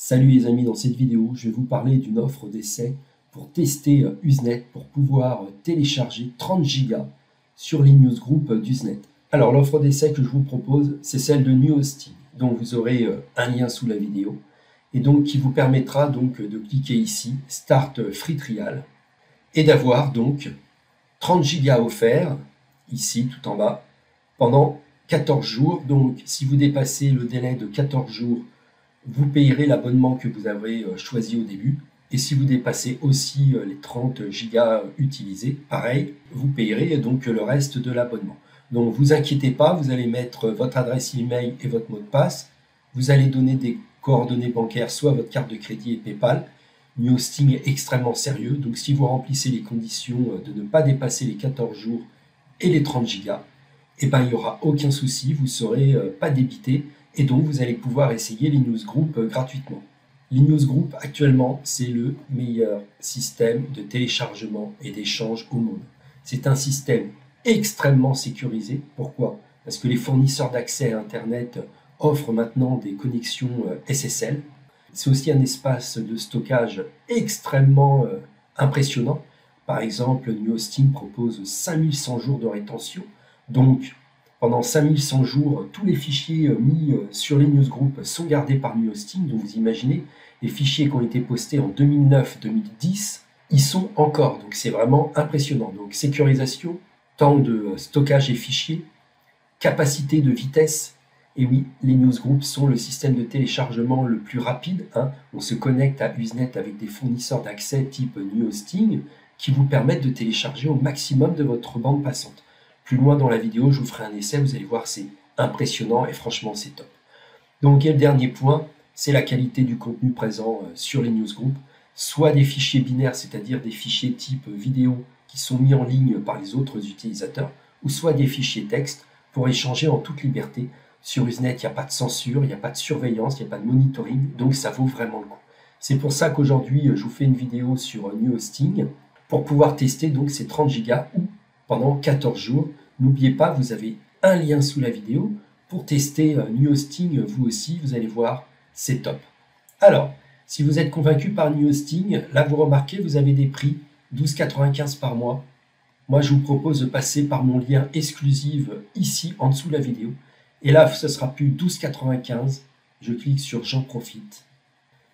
Salut les amis, dans cette vidéo, je vais vous parler d'une offre d'essai pour tester Usenet pour pouvoir télécharger 30 Go sur les newsgroups d'Usenet. Alors l'offre d'essai que je vous propose, c'est celle de New Hosting, dont vous aurez un lien sous la vidéo et donc qui vous permettra donc de cliquer ici Start Free Trial et d'avoir donc 30 Go offerts ici tout en bas pendant 14 jours. Donc si vous dépassez le délai de 14 jours, vous payerez l'abonnement que vous avez choisi au début. Et si vous dépassez aussi les 30 Go utilisés, pareil, vous payerez donc le reste de l'abonnement. Donc vous inquiétez pas, vous allez mettre votre adresse email et votre mot de passe. Vous allez donner des coordonnées bancaires, soit votre carte de crédit et PayPal. New Hosting est extrêmement sérieux, donc si vous remplissez les conditions de ne pas dépasser les 14 jours et les 30 Go, il n'y aura aucun souci, vous ne serez pas débité. Et donc, vous allez pouvoir essayer les newsgroups gratuitement. Les newsgroups, actuellement, c'est le meilleur système de téléchargement et d'échange au monde. C'est un système extrêmement sécurisé. Pourquoi? Parce que les fournisseurs d'accès à Internet offrent maintenant des connexions SSL. C'est aussi un espace de stockage extrêmement impressionnant. Par exemple, New Hosting propose 5100 jours de rétention. Donc, pendant 5100 jours, tous les fichiers mis sur les newsgroups sont gardés par New Hosting. Donc vous imaginez, les fichiers qui ont été postés en 2009-2010, ils sont encore. Donc c'est vraiment impressionnant. Donc sécurisation, temps de stockage des fichiers, capacité de vitesse. Et oui, les newsgroups sont le système de téléchargement le plus rapide. On se connecte à Usenet avec des fournisseurs d'accès type New Hosting qui vous permettent de télécharger au maximum de votre bande passante. Plus loin dans la vidéo, je vous ferai un essai, vous allez voir, c'est impressionnant et franchement, c'est top. Donc, et le dernier point, c'est la qualité du contenu présent sur les newsgroups, soit des fichiers binaires, c'est-à-dire des fichiers type vidéo qui sont mis en ligne par les autres utilisateurs, ou soit des fichiers texte pour échanger en toute liberté. Sur Usenet, il n'y a pas de censure, il n'y a pas de surveillance, il n'y a pas de monitoring, donc ça vaut vraiment le coup. C'est pour ça qu'aujourd'hui, je vous fais une vidéo sur New Hosting pour pouvoir tester donc ces 30 Go ou pendant 14 jours. N'oubliez pas, vous avez un lien sous la vidéo pour tester New Hosting vous aussi. Vous allez voir, c'est top. Alors, si vous êtes convaincu par New Hosting, là vous remarquez, vous avez des prix 12,95 par mois. Moi, je vous propose de passer par mon lien exclusif ici en dessous de la vidéo. Et là, ce sera plus 12,95. Je clique sur J'en profite.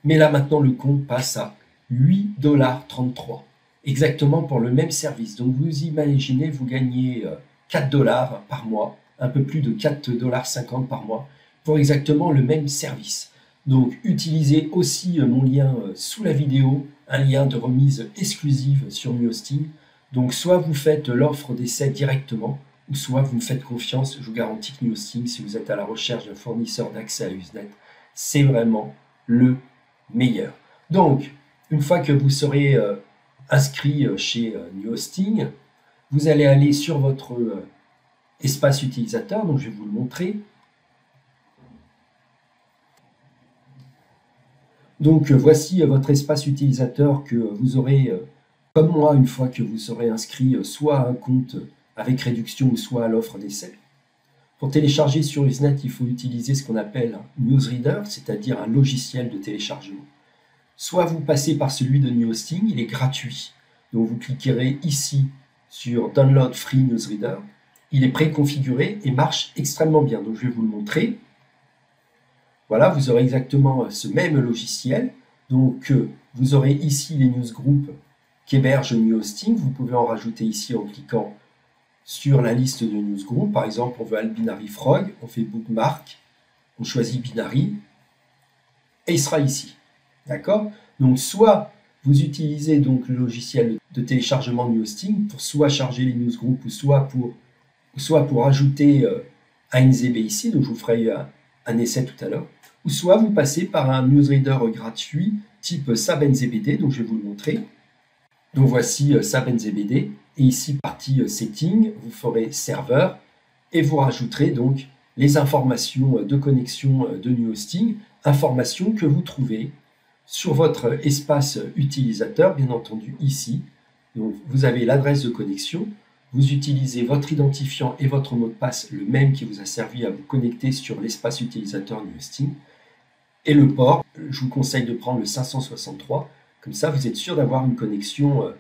Mais là, maintenant, le compte passe à 8,33 $. Exactement pour le même service. Donc vous imaginez, vous gagnez 4 $ par mois, un peu plus de 4,50 $ par mois, pour exactement le même service. Donc utilisez aussi mon lien sous la vidéo, un lien de remise exclusive sur New Hosting. Donc soit vous faites l'offre d'essai directement, ou soit vous me faites confiance. Je vous garantis que New Hosting, si vous êtes à la recherche d'un fournisseur d'accès à Usenet, c'est vraiment le meilleur. Donc, une fois que vous serez inscrit chez New Hosting, vous allez aller sur votre espace utilisateur, donc je vais vous le montrer. Donc voici votre espace utilisateur que vous aurez, comme moi, une fois que vous serez inscrit soit à un compte avec réduction ou soit à l'offre d'essai. Pour télécharger sur Usenet, il faut utiliser ce qu'on appelle un Newsreader, c'est-à-dire un logiciel de téléchargement. Soit vous passez par celui de New Hosting, il est gratuit. Donc vous cliquerez ici sur Download Free Newsreader. Il est préconfiguré et marche extrêmement bien. Donc je vais vous le montrer. Voilà, vous aurez exactement ce même logiciel. Donc vous aurez ici les newsgroups qu'héberge New Hosting. Vous pouvez en rajouter ici en cliquant sur la liste de newsgroups. Par exemple, on veut Albinary Frog, on fait Bookmark, on choisit Binary et il sera ici. D'accord? Donc soit vous utilisez donc le logiciel de téléchargement New Hosting pour soit charger les newsgroups ou soit pour ajouter un NZB ici, donc je vous ferai un essai tout à l'heure, ou soit vous passez par un newsreader gratuit type SAP-NZBD, donc je vais vous le montrer. Donc voici SAP-NZBD, et ici partie Setting, vous ferez Serveur, et vous rajouterez donc les informations de connexion de New Hosting, informations que vous trouvez sur votre espace utilisateur, bien entendu ici. Donc, vous avez l'adresse de connexion, vous utilisez votre identifiant et votre mot de passe, le même qui vous a servi à vous connecter sur l'espace utilisateur New Hosting. Et le port, je vous conseille de prendre le 563. Comme ça, vous êtes sûr d'avoir une connexion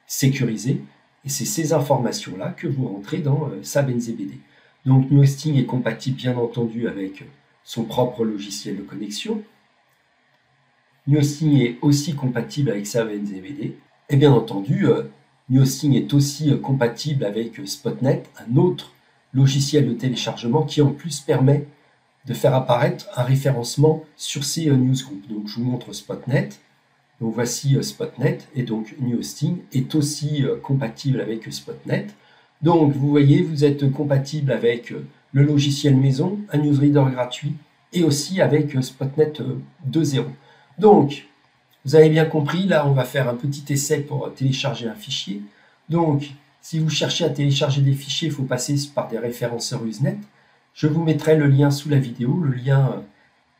sécurisée. Et c'est ces informations-là que vous rentrez dans SAP NZBD. Donc, NewHosting est compatible, bien entendu, avec son propre logiciel de connexion. NewHosting est aussi compatible avec SAP NZBD. Et bien entendu, NewHosting est aussi compatible avec Spotnet, un autre logiciel de téléchargement qui en plus permet de faire apparaître un référencement sur ces newsgroups. Donc je vous montre Spotnet. Donc voici Spotnet et donc NewHosting est aussi compatible avec Spotnet. Donc vous voyez, vous êtes compatible avec le logiciel maison, un newsreader gratuit et aussi avec Spotnet 2.0. Donc vous avez bien compris, là on va faire un petit essai pour télécharger un fichier. Donc si vous cherchez à télécharger des fichiers, il faut passer par des référenceurs Usenet. Je vous mettrai le lien sous la vidéo, le lien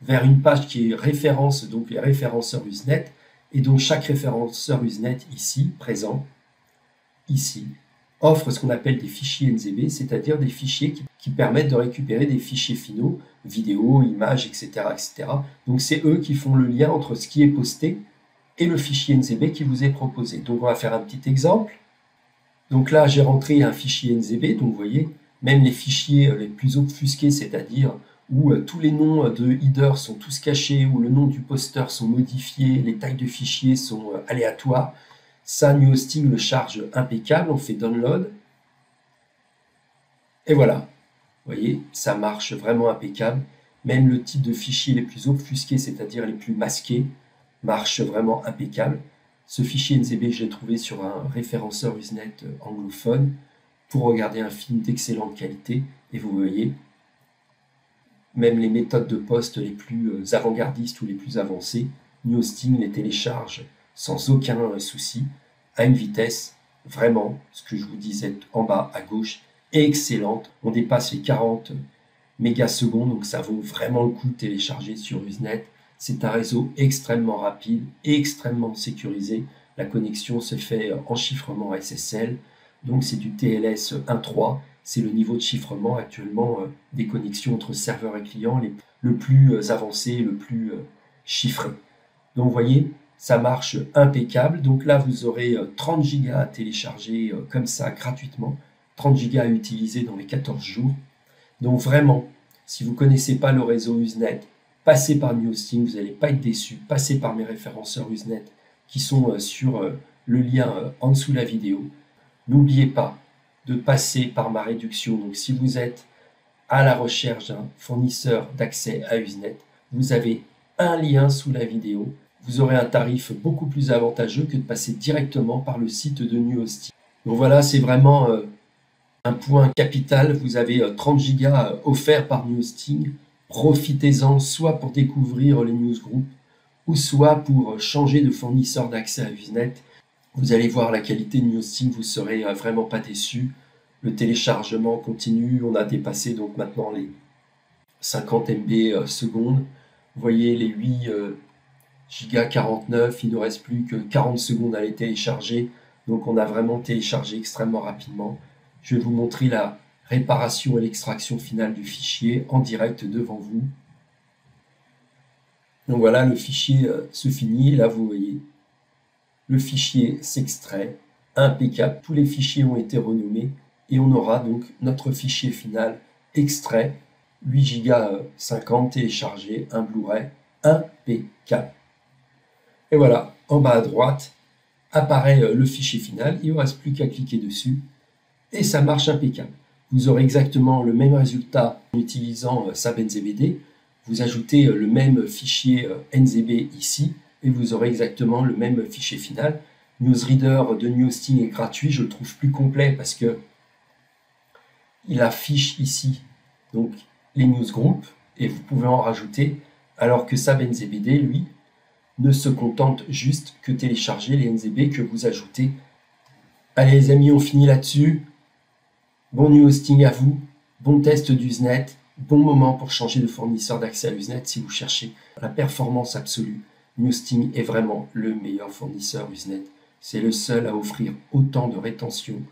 vers une page qui est référence, donc les référenceurs Usenet. Et donc chaque référenceur Usenet ici, présent, ici, offre ce qu'on appelle des fichiers NZB, c'est-à-dire des fichiers qui permettent de récupérer des fichiers finaux, vidéos, images, etc. etc. Donc c'est eux qui font le lien entre ce qui est posté et le fichier NZB qui vous est proposé. Donc on va faire un petit exemple. Donc là j'ai rentré un fichier NZB, donc vous voyez, même les fichiers les plus obfusqués, c'est-à-dire où tous les noms de headers sont tous cachés, où le nom du poster sont modifiés, les tailles de fichiers sont aléatoires. Ça, NewHosting le charge impeccable, on fait download. Et voilà, vous voyez, ça marche vraiment impeccable. Même le type de fichiers les plus obfusqués, c'est-à-dire les plus masqués, marche vraiment impeccable. Ce fichier NZB, je l'ai trouvé sur un référenceur Usenet anglophone pour regarder un film d'excellente qualité. Et vous voyez, même les méthodes de poste les plus avant-gardistes ou les plus avancées, NewHosting les télécharge sans aucun souci, à une vitesse, vraiment, ce que je vous disais en bas à gauche, est excellente. On dépasse les 40 mégasecondes, donc ça vaut vraiment le coup de télécharger sur Usenet. C'est un réseau extrêmement rapide et extrêmement sécurisé. La connexion se fait en chiffrement SSL, donc c'est du TLS 1.3. C'est le niveau de chiffrement actuellement des connexions entre serveur et client le plus avancé, le plus chiffré. Donc vous voyez, ça marche impeccable. Donc là, vous aurez 30 Go à télécharger comme ça gratuitement, 30 Go à utiliser dans les 14 jours. Donc vraiment, si vous ne connaissez pas le réseau Usenet, passez par NewHosting, vous n'allez pas être déçu. Passez par mes référenceurs Usenet qui sont sur le lien en dessous de la vidéo. N'oubliez pas de passer par ma réduction. Donc si vous êtes à la recherche d'un fournisseur d'accès à Usenet, vous avez un lien sous la vidéo. Vous aurez un tarif beaucoup plus avantageux que de passer directement par le site de NewHosting. Donc voilà, c'est vraiment un point capital. Vous avez 30 Go offerts par NewHosting. Profitez-en soit pour découvrir les newsgroups ou soit pour changer de fournisseur d'accès à Usenet. Vous allez voir la qualité de NewHosting, vous ne serez vraiment pas déçus. Le téléchargement continue, on a dépassé donc maintenant les 50 MB secondes. Vous voyez les 8 Giga 49, il ne reste plus que 40 secondes à les télécharger. Donc on a vraiment téléchargé extrêmement rapidement. Je vais vous montrer la réparation et l'extraction finale du fichier en direct devant vous. Donc voilà, le fichier se finit. Là, vous voyez, le fichier s'extrait, impeccable. Tous les fichiers ont été renommés et on aura donc notre fichier final extrait, 8 Go 50 téléchargé, un Blu-ray impeccable. Et voilà, en bas à droite apparaît le fichier final. Il ne vous reste plus qu'à cliquer dessus et ça marche impeccable. Vous aurez exactement le même résultat en utilisant SAP NZBD. Vous ajoutez le même fichier NZB ici et vous aurez exactement le même fichier final. Newsreader de NewHosting est gratuit, je le trouve plus complet parce que il affiche ici donc les newsgroups et vous pouvez en rajouter, alors que SAP NZBD, lui, ne se contente juste que télécharger les NZB que vous ajoutez. Allez les amis, on finit là-dessus. Bon NewHosting à vous, bon test d'Usenet, bon moment pour changer de fournisseur d'accès à Usenet si vous cherchez la performance absolue. NewHosting est vraiment le meilleur fournisseur Usenet. C'est le seul à offrir autant de rétention,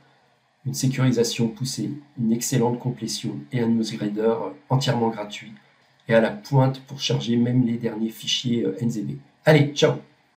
une sécurisation poussée, une excellente complétion et un newsreader entièrement gratuit. et à la pointe pour charger même les derniers fichiers NZB. Allez, ciao!